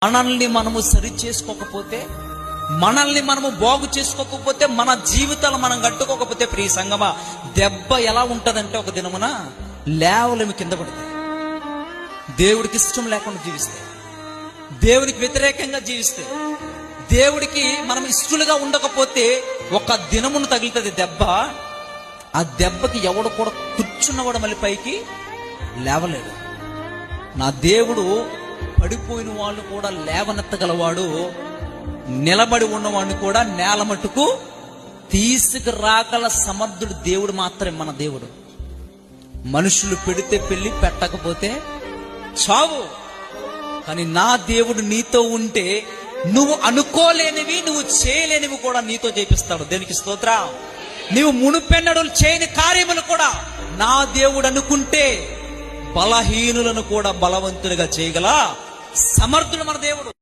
మనల్ని మనము సరి చేసుకోకపోతే, మనల్ని మనము బాగు చేసుకోకపోతే, మన జీవితాలు మనం కట్టుకోకపోతే, ప్రియ సంగమా, దెబ్బ ఎలా ఉంటదంటే ఒక దినమున లేవలేమి కింద పడతాయి. దేవుడికి ఇష్టం లేకుండా జీవిస్తే, దేవునికి వ్యతిరేకంగా జీవిస్తే, దేవుడికి మనం ఇష్టలుగా ఉండకపోతే ఒక దినమును తగులుతుంది దెబ్బ. ఆ దెబ్బకి ఎవడు కూడా కూర్చున్నవాడు మళ్ళీ పైకి లేవలేడు. నా దేవుడు పడిపోయిన వాళ్ళు కూడా లేవనెత్తగలవాడు, నిలబడి ఉన్నవాడిని కూడా నేల మట్టుకు తీసుకురాగల సమర్థుడు దేవుడు మాత్రమే మన దేవుడు. మనుషులు పెడితే పెళ్లి, పెట్టకపోతే చావు. కానీ నా దేవుడు నీతో ఉంటే నువ్వు అనుకోలేనివి, నువ్వు చేయలేనివి కూడా నీతో చేపిస్తాడు. దేనికి స్తోత్రం. నీవు మునుపెన్నడు చేయని కార్యములు కూడా నా దేవుడు అనుకుంటే బలహీనులను కూడా బలవంతుడిగా చేయగల సమర్థుడు మన దేవుడు.